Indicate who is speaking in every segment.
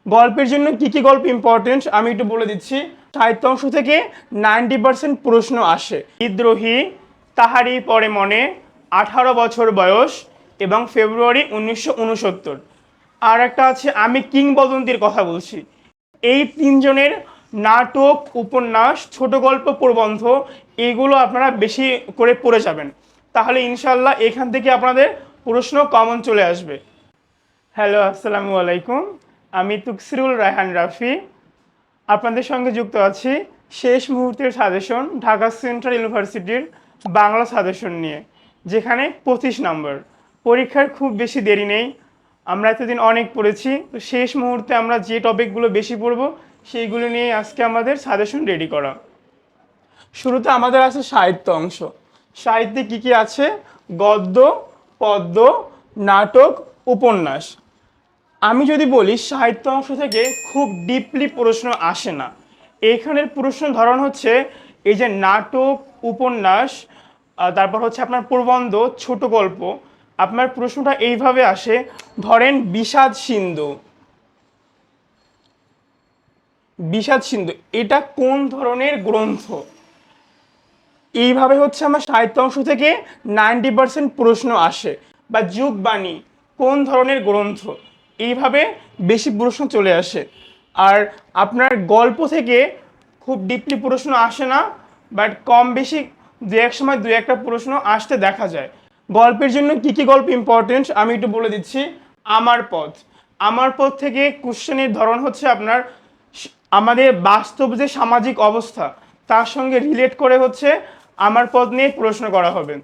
Speaker 1: গল্পের জন্য কি কি গল্প ইম্পর্টেন্ট আমি একটু বলে দিচ্ছি। সাহিত্য অংশ থেকে 90% প্রশ্ন আসে। বিদ্রোহী, তাহারি পরে মনে, 18 বছর বয়স এবং ফেব্রুয়ারি 1969। আর একটা আছে আমি কিংবদন্তির কথা বলছি। এই তিনজনের নাটক, উপন্যাস, ছোট গল্প, প্রবন্ধ এগুলো আপনারা বেশি করে পড়ে যাবেন, তাহলে ইনশাল্লাহ এখান থেকে আপনাদের প্রশ্ন কমন চলে আসবে। হ্যালো, আসসালামু আলাইকুম। আমি তুকসিরুল রায়হান রাফি আপনাদের সঙ্গে যুক্ত আছি শেষ মুহূর্তের সাজেশন ঢাকা সেন্ট্রাল ইউনিভার্সিটির বাংলা সাজেশন নিয়ে, যেখানে 25 নম্বর। পরীক্ষার খুব বেশি দেরি নেই, আমরা এতদিন অনেক পড়েছি, তো শেষ মুহূর্তে আমরা যে টপিকগুলো বেশি পড়ব সেইগুলো নিয়ে আজকে আমাদের সাজেশন রেডি করা। শুরুতে আমাদের আছে সাহিত্য অংশ। সাহিত্যে কি কি আছে? গদ্য, পদ্য, নাটক, উপন্যাস। আমি যদি বলি সাহিত্য অংশ থেকে খুব ডিপলি প্রশ্ন আসে না। এখানের প্রশ্ন ধরন হচ্ছে এই যে নাটক, উপন্যাস, তারপর হচ্ছে আপনার প্রবন্ধ, ছোট গল্প। আপনার প্রশ্নটা এইভাবে আসে, ধরেন বিষাদ সিন্ধু। বিষাদ সিন্ধু এটা কোন ধরনের গ্রন্থ? এইভাবে হচ্ছে আমার সাহিত্য অংশ থেকে 90% প্রশ্ন আসে। বা যুগবাণী কোন ধরনের গ্রন্থ? এইভাবে বেশি প্রশ্ন চলে আসে। আর আপনার গল্প থেকে খুব ডিপলি প্রশ্ন আসে না, বাট কম বেশি দু এক সময় দু একটা প্রশ্ন আসতে দেখা যায়। গল্পের জন্য কি কি গল্প ইম্পর্টেন্ট আমি একটু বলে দিচ্ছি। আমার পথ। আমার পথ থেকে কোশ্চেনের ধরন হচ্ছে আপনার আমাদের বাস্তব যে সামাজিক অবস্থা তার সঙ্গে রিলেট করে হচ্ছে আমার পথ নিয়ে প্রশ্ন করা হবে।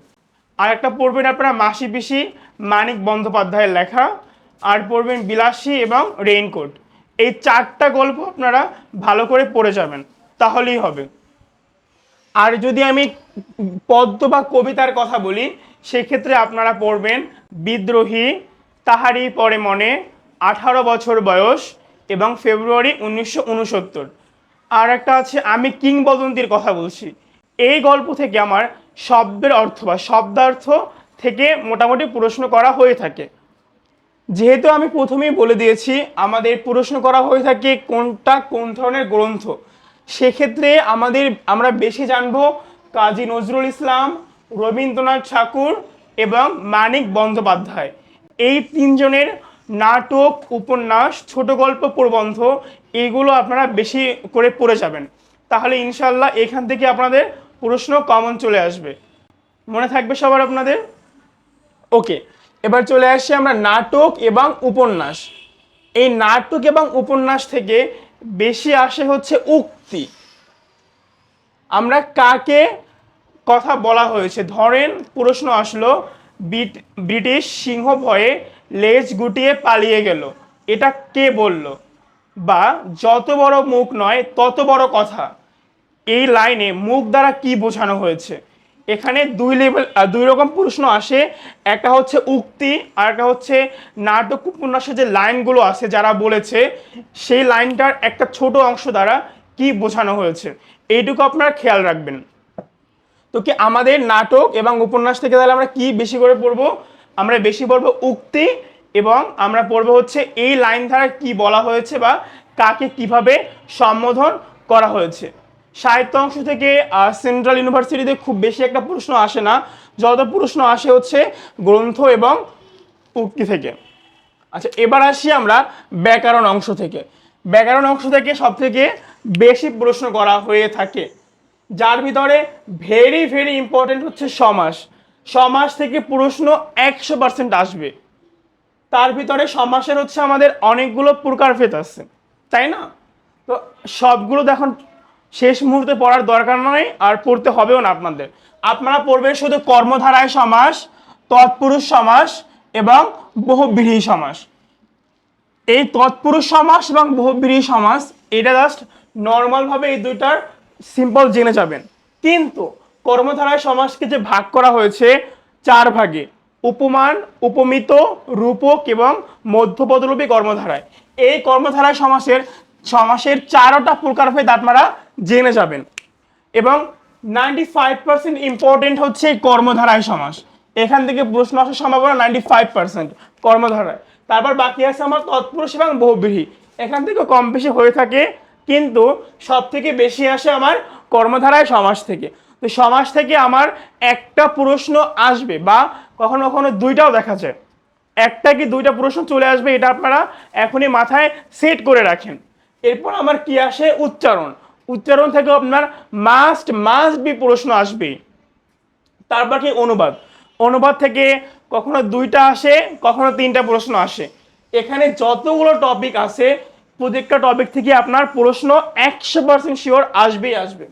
Speaker 1: আর একটা পড়বেন আপনারা মাসি পিসি, মানিক বন্দ্যোপাধ্যায়ের লেখা। আর পড়বেন বিলাসী এবং রেইনকোট। এই চারটা গল্প আপনারা ভালো করে পড়ে যাবেন, তাহলেই হবে। আর যদি আমি পদ্য বা কবিতার কথা বলি, সেক্ষেত্রে আপনারা পড়বেন বিদ্রোহী, তাহারি পরে মনে, 18 বছর বয়স এবং ফেব্রুয়ারি 1969। আর একটা আছে আমি কিংবদন্তির কথা বলছি। এই গল্প থেকে আমার শব্দের অর্থ বা শব্দার্থ থেকে মোটামুটি প্রশ্ন করা হয়ে থাকে। যেহেতু আমি প্রথমেই বলে দিয়েছি আমাদের প্রশ্ন করা হয়ে থাকে কোনটা কোন ধরনের গ্রন্থ, সেক্ষেত্রে আমরা বেশি জানবো কাজী নজরুল ইসলাম, রবীন্দ্রনাথ ঠাকুর এবং মানিক বন্দ্যোপাধ্যায়। এই তিনজনের নাটক, উপন্যাস, ছোট গল্প, প্রবন্ধ এগুলো আপনারা বেশি করে পড়ে যাবেন, তাহলে ইনশাল্লাহ এখান থেকে আপনাদের প্রশ্ন কমন চলে আসবে। মনে থাকবে সবার আপনাদের? ওকে, এবার চলে আসছি আমরা নাটক এবং উপন্যাস। এই নাটক এবং উপন্যাস থেকে বেশি আসে হচ্ছে উক্তি। আমরা কাকে কথা বলা হয়েছে, ধরেন প্রশ্ন আসলো ব্রিটিশ সিংহ ভয়ে লেজ গুটিয়ে পালিয়ে গেল, এটা কে বলল? বা যত বড় মুখ নয় তত বড় কথা, এই লাইনে মুখ দ্বারা কি বোঝানো হয়েছে? এখানে দুই রকম প্রশ্ন আসে। একটা হচ্ছে উক্তি, আর একটা হচ্ছে নাটক উপন্যাসে যে লাইনগুলো আছে যারা বলেছে সেই লাইনটার একটা ছোট অংশ দ্বারা কি বোঝানো হয়েছে, এইটুকু আপনারা খেয়াল রাখবেন। তো কি আমাদের নাটক এবং উপন্যাস থেকে তাহলে আমরা কি বেশি করে পড়বো? আমরা বেশি পড়বো উক্তি, এবং আমরা পড়বো হচ্ছে এই লাইন দ্বারা কি বলা হয়েছে বা কাকে কিভাবে সম্বোধন করা হয়েছে। সাহিত্য অংশ থেকে সেন্ট্রাল ইউনিভার্সিটিতে খুব বেশি একটা প্রশ্ন আসে না, যত প্রশ্ন আসে হচ্ছে গ্রন্থ এবং উক্তি থেকে। আচ্ছা, এবার আসি আমরা ব্যাকরণ অংশ থেকে। ব্যাকরণ অংশ থেকে সব থেকে বেশি প্রশ্ন করা হয়ে থাকে, যার ভিতরে ভেরি ভেরি ইম্পর্টেন্ট হচ্ছে সমাস। সমাস থেকে প্রশ্ন 100% আসবে। তার ভিতরে সমাসের হচ্ছে আমাদের অনেকগুলো প্রকারভেদ আছে, তাই না? তো সবগুলো দেখুন শেষ মুহূর্তে পড়ার দরকার নয়, আর পড়তে হবেও না আপনাদের। আপনারা পড়বেন শুধু কর্মধারায় সমাস, তৎপুরুষ সমাস এবং বহুব্রীহি সমাস। এই তৎপুরুষ সমাস এবং বহুব্রীহি সমাস এটা জাস্ট নর্মালভাবে এই দুইটার সিম্পল জেনে যাবেন। কিন্তু কর্মধারায় সমাসকে যে ভাগ করা হয়েছে 4 ভাগে, উপমান, উপমিত, রূপক এবং মধ্যপদলোপী কর্মধারায়, এই কর্মধারায় সমাসের 4টা প্রকারভেদ আপনারা জেনে যাবেন। এবং 95% ইম্পর্টেন্ট হচ্ছে এই কর্মধারায় সমাস। এখান থেকে প্রশ্ন আসার সম্ভাবনা 95% কর্মধারায়। তারপর বাকি আছে আমার তৎপুরুষ এবং বহুব্রীহি, এখান থেকে কম বেশি হয়ে থাকে, কিন্তু সব থেকে বেশি আসে আমার কর্মধারায় সমাস থেকে। তো সমাস থেকে আমার একটা প্রশ্ন আসবে, বা কখনো কখনো দুইটাও দেখা যায়, একটা কি দুইটা প্রশ্ন চলে আসবে, এটা আপনারা এখনই মাথায় সেট করে রাখেন। এরপর আমার কি আসে, উচ্চারণ। উচ্চারণ থেকে আপনার মাস্ট মাস্ট বি প্রশ্ন আসবে। তারপর কি অনুবাদ। অনুবাদ থেকে কখনো দুইটা আসে, কখনো তিনটা প্রশ্ন আসে। এখানে যতগুলো টপিক আছে, প্রত্যেকটা টপিক থেকে আপনার প্রশ্ন 100% শিওর আসবেই আসবে।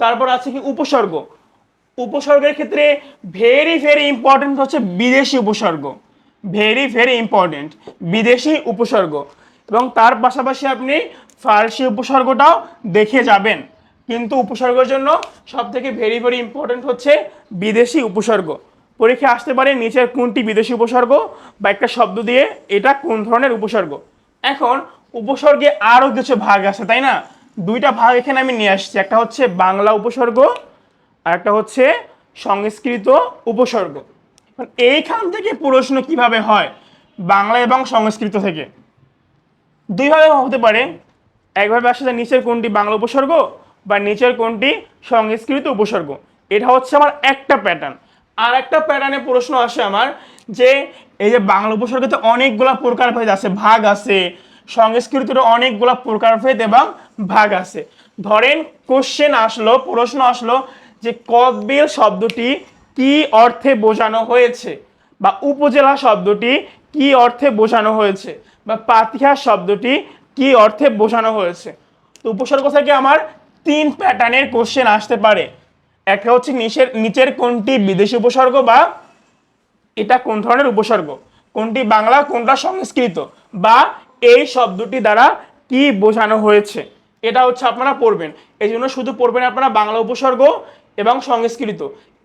Speaker 1: তারপর আছে কি উপসর্গ। উপসর্গের ক্ষেত্রে ভেরি ভেরি ইম্পর্টেন্ট হচ্ছে বিদেশি উপসর্গ, ভেরি ভেরি ইম্পর্টেন্ট বিদেশি উপসর্গ। এবং তার পাশাপাশি আপনি ফার্সি উপসর্গটাও দেখে যাবেন, কিন্তু উপসর্গের জন্য সব থেকে ভেরি ভেরি ইম্পর্টেন্ট হচ্ছে বিদেশি উপসর্গ। পরীক্ষায় আসতে পারে নিচের কোনটি বিদেশি উপসর্গ, বা একটা শব্দ দিয়ে এটা কোন ধরনের উপসর্গ। এখন উপসর্গে আরও কিছু ভাগ আছে, তাই না? দুইটা ভাগ এখানে আমি নিয়ে আসছি, একটা হচ্ছে বাংলা উপসর্গ, আর একটা হচ্ছে সংস্কৃত উপসর্গ। এইখান থেকে প্রশ্ন কিভাবে হয়, বাংলা এবং সংস্কৃত থেকে দুইভাবে হতে পারে। একভাবে আসে যে নিচের কোনটি বাংলা উপসর্গ, বা নিচের কোনটি সংস্কৃত উপসর্গ। এটা হচ্ছে আমার একটা প্যাটার্ন। আর একটা প্যাটার্নে প্রশ্ন আসে আমার, যে এই যে বাংলা উপসর্গতে অনেকগুলা প্রকারভেদ আছে, ভাগ আছে, সংস্কৃতের অনেকগুলা প্রকারভেদ এবং ভাগ আছে। ধরেন কোশ্চেন আসলো, প্রশ্ন আসলো যে কদবেল শব্দটি কি অর্থে বোঝানো হয়েছে, বা উপজেলা শব্দটি কি অর্থে বোঝানো হয়েছে, বা পাতিহাস শব্দটি কি অর্থে বোঝানো হয়েছে। তো উপসর্গ থেকে আমার তিন প্যাটার্নের কোশ্চেন আসতে পারে। একটা হচ্ছে নিচের কোনটি বিদেশি উপসর্গ, বা এটা কোন ধরনের উপসর্গ, কোনটি বাংলা কোনটা সংস্কৃত, বা এই শব্দটি দ্বারা কি বোঝানো হয়েছে, এটা হচ্ছে আপনারা পড়বেন। এই জন্য শুধু পড়বেন আপনারা বাংলা উপসর্গ এবং সংস্কৃত,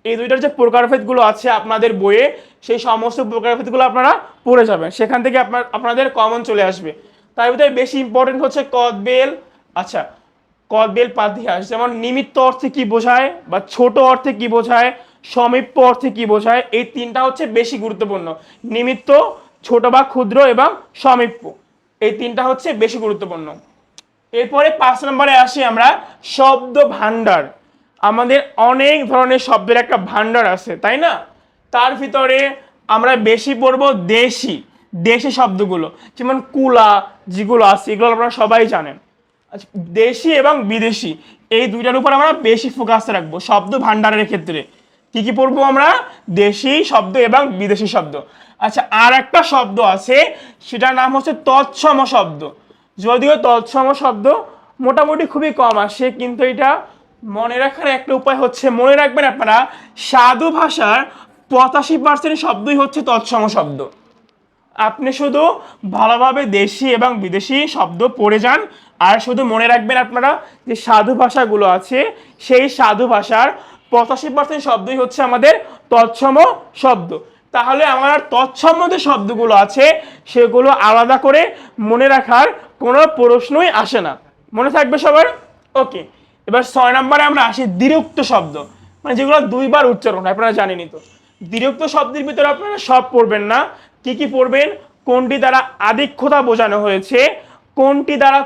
Speaker 1: এই দুইটার যে প্রকারভেদগুলো আছে আপনাদের বইয়ে, সেই সমস্ত প্রকারভেদগুলো আপনারা পড়ে যাবেন, সেখান থেকে আপনাদের কমন চলে আসবে। তার ভিতরে বেশি ইম্পর্টেন্ট হচ্ছে কদবেল। আচ্ছা, কদবেল পাতিহাস, যেমন নিমিত্ত অর্থে কি বোঝায়, বা ছোট অর্থে কি বোঝায়, সমীপ্য অর্থে কি বোঝায়, এই তিনটা হচ্ছে বেশি গুরুত্বপূর্ণ। নিমিত্ত, ছোট বা ক্ষুদ্র, এবং সমীপ্য, এই তিনটা হচ্ছে বেশি গুরুত্বপূর্ণ। এরপরে 5 নম্বরে আসি আমরা, শব্দ ভান্ডার। আমাদের অনেক ধরনের শব্দের একটা ভান্ডার আছে, তাই না? তার ভিতরে আমরা বেশি পড়বো দেশি দেশি শব্দগুলো, যেমন কুলা যেগুলো আছে এগুলো আপনারা সবাই জানেন। আচ্ছা, দেশি এবং বিদেশি এই দুইটার উপর আমরা বেশি ফোকাস রাখবো শব্দ ভান্ডারের ক্ষেত্রে। কি কি পড়বো আমরা, দেশি শব্দ এবং বিদেশি শব্দ। আচ্ছা, আর একটা শব্দ আছে, সেটার নাম হচ্ছে তৎসম শব্দ। যদিও তৎসম শব্দ মোটামুটি খুবই কম আসে, কিন্তু এটা মনে রাখার একটা উপায় হচ্ছে, মনে রাখবেন আপনারা, সাধু ভাষার 85% শব্দই হচ্ছে তৎসম শব্দ। আপনি শুধু ভালোভাবে দেশি এবং বিদেশি শব্দ পড়ে যান, আর শুধু মনে রাখবেন আপনারা যে সাধু ভাষাগুলো আছে, সেই সাধু ভাষার 85% শব্দই হচ্ছে আমাদের তৎসম শব্দ। তাহলে আমার তৎসম যে শব্দগুলো আছে সেগুলো আলাদা করে মনে রাখার কোনো প্রশ্নই আসে না, মনে থাকবে সবার? ওকে। এবার 6 নম্বরে আমরা আসি দ্বিরুক্ত শব্দ, মানে যেগুলো দুইবার উচ্চারণ হয়, আপনারা জানেনই তো। দ্বিরুক্ত শব্দের ভিতরে আপনারা সব পড়বেন না, কি কি পড়বেন, কোনটি দ্বারা আধিক্যতা বোঝানো হয়েছে, কোনটি দ্বারা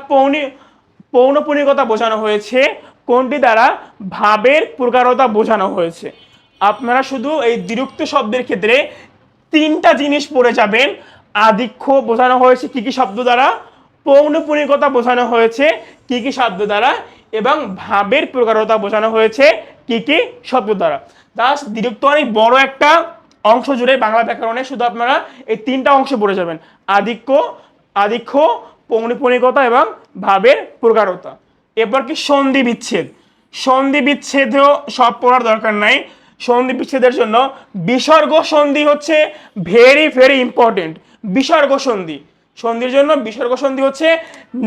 Speaker 1: পৌনঃপুনিকতা বোঝানো হয়েছে, কোনটি দ্বারা ভাবের প্রকারতা বোঝানো হয়েছে। আপনারা শুধু এই দ্বিরুক্ত শব্দের ক্ষেত্রে তিনটা জিনিস পড়ে যাবেন, আধিক্য বোঝানো হয়েছে কি কি শব্দ দ্বারা, পৌনঃপুনিকতা বোঝানো হয়েছে কি কি শব্দ দ্বারা, এবং ভাবের প্রকারতা বোঝানো হয়েছে কি কি শব্দ দ্বারা। দাস দ্বিরুক্ত অনেক বড় একটা অংশ জুড়ে বাংলা ব্যাকরণে, শুধু আপনারা এই তিনটা অংশ পড়ে যাবেন, আধিক্য, পৌনঃপুনিকতা এবং ভাবের প্রকারতা। এরপর কি সন্ধি বিচ্ছেদ। সন্ধি বিচ্ছেদেও সব পড়ার দরকার নাই, সন্ধি বিচ্ছেদের জন্য বিসর্গ সন্ধি হচ্ছে ভেরি ভেরি ইম্পর্টেন্ট। বিসর্গ সন্ধি, সন্ধির জন্য বিসর্গ সন্ধি হচ্ছে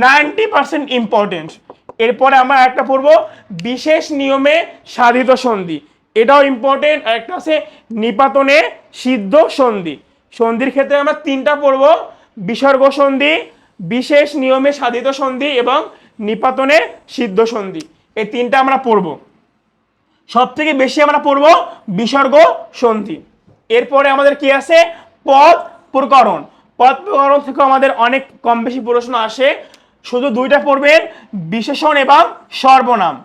Speaker 1: 90% ইম্পর্টেন্ট। এরপরে আমরা একটা পড়বো বিশেষ নিয়মে সাধিত সন্ধি, এটাও ইম্পর্টেন্ট। আর একটা আছে নিপাতনে সিদ্ধ সন্ধি। সন্ধির ক্ষেত্রে আমরা তিনটা পড়বো, বিসর্গ সন্ধি, বিশেষ নিয়মে সাধিত সন্ধি এবং নিপাতনে সিদ্ধ সন্ধি, এই তিনটা আমরা পড়বো। সব থেকে বেশি আমরা পড়বো বিসর্গ সন্ধি। এরপরে আমাদের কি আছে, পদ প্রকরণ। পদ প্রকরণ থেকে আমাদের অনেক কম বেশি প্রশ্ন আসে, শুধু দুইটা পড়বেন, বিশেষণ এবং সর্বনাম।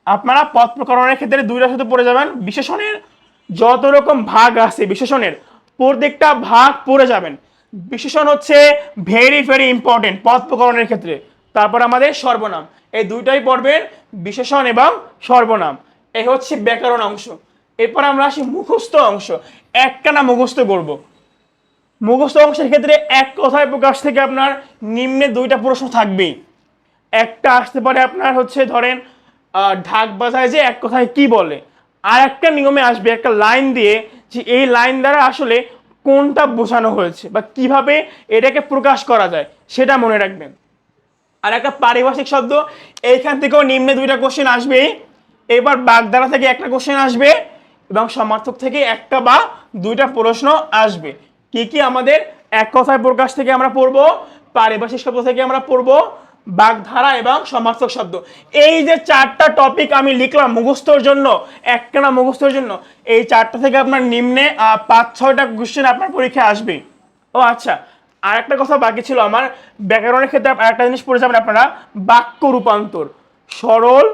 Speaker 1: আপনারা পদ প্রকরণের ক্ষেত্রে দুইটা শুধু পড়ে যাবেন, বিশেষণের যত রকম ভাগ আছে বিশেষণের প্রত্যেকটা ভাগ পড়ে যাবেন। বিশেষণ হচ্ছে ভেরি ভেরি ইম্পর্টেন্ট পদ প্রকরণের ক্ষেত্রে। তারপর আমাদের সর্বনাম, এই দুইটাই পড়বেন, বিশেষণ এবং সর্বনাম। এই হচ্ছে ব্যাকরণ অংশ। এরপর আমরা আসি মুখস্থ অংশ, একটানা মুখস্থ করব। মুখস্থ অংশের ক্ষেত্রে এক কথায় প্রকাশ থেকে আপনার নিম্নে দুইটা প্রশ্ন থাকবেই। একটা আসতে পারে আপনার হচ্ছে ধরেন ঢাক বাজায় যে এক কথায় কি বলে, আর একটা নিয়মে আসবে একটা লাইন দিয়ে যে এই লাইন দ্বারা আসলে কোনটা বোঝানো হয়েছে বা কিভাবে এটাকে প্রকাশ করা যায় সেটা মনে রাখবেন। আর একটা পারিভাষিক শব্দ, এইখান থেকেও নিম্নে দুইটা কোশ্চেন আসবে। এবার বাগধারা থেকে একটা কোশ্চেন আসবে এবং সমার্থক থেকে একটা বা দুইটা প্রশ্ন আসবে। কি কি আমাদের এক কথায় প্রকাশ থেকে আমরা পড়বো, পারিভাষিক শব্দ থেকে আমরা পড়বো, বাগধারা এবং সমার্থক শব্দ। এই যে চারটা টপিক আমি লিখলাম মুখস্থর জন্য, একটানা মুখস্থর জন্য, এই চারটা থেকে আপনার নিম্নে 5-6টা কোশ্চেন আপনার পরীক্ষায় আসবে। ও আচ্ছা, আর একটা কথা বাকি ছিল আমার, ব্যাকরণের ক্ষেত্রে আরেকটা জিনিস পড়ে যাবেন আপনারা, বাক্য রূপান্তর। সরল,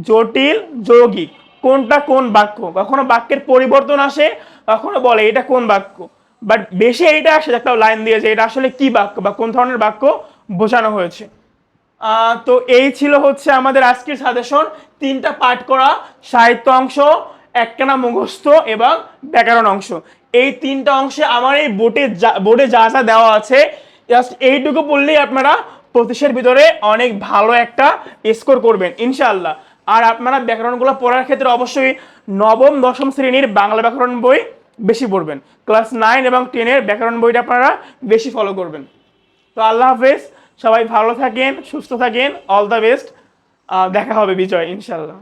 Speaker 1: জটিল, যৌগিক, কোনটা কোন বাক্য। কখনো বাক্যের পরিবর্তন আসে, কখনো বলে এটা কোন বাক্য, বাট বেশি এইটা আসে একটা লাইন দিয়ে যে এটা আসলে কি বাক্য বা কোন ধরনের বাক্য বোঝানো হয়েছে। তো এই ছিল হচ্ছে আমাদের আজকের সাজেশন, 3টা পাঠ করা, সাহিত্য অংশ, একটানা মুখস্থ এবং ব্যাকরণ অংশ। এই 3টা অংশে আমার এই বোর্ডে যা যা দেওয়া আছে জাস্ট এইটুকু পড়লেই আপনারা 25-এর ভিতরে অনেক ভালো একটা স্কোর করবেন ইনশাআল্লাহ। আর আপনারা ব্যাকরণগুলো পড়ার ক্ষেত্রে অবশ্যই নবম দশম শ্রেণীর বাংলা ব্যাকরণ বই বেশি পড়বেন, ক্লাস 9 এবং 10-এর ব্যাকরণ বইটা আপনারা বেশি ফলো করবেন। তো আল্লাহ হাফেজ, সবাই ভালো থাকেন, সুস্থ থাকেন, অল দ্য বেস্ট। দেখা হবে বিজয় ইনশাল্লাহ।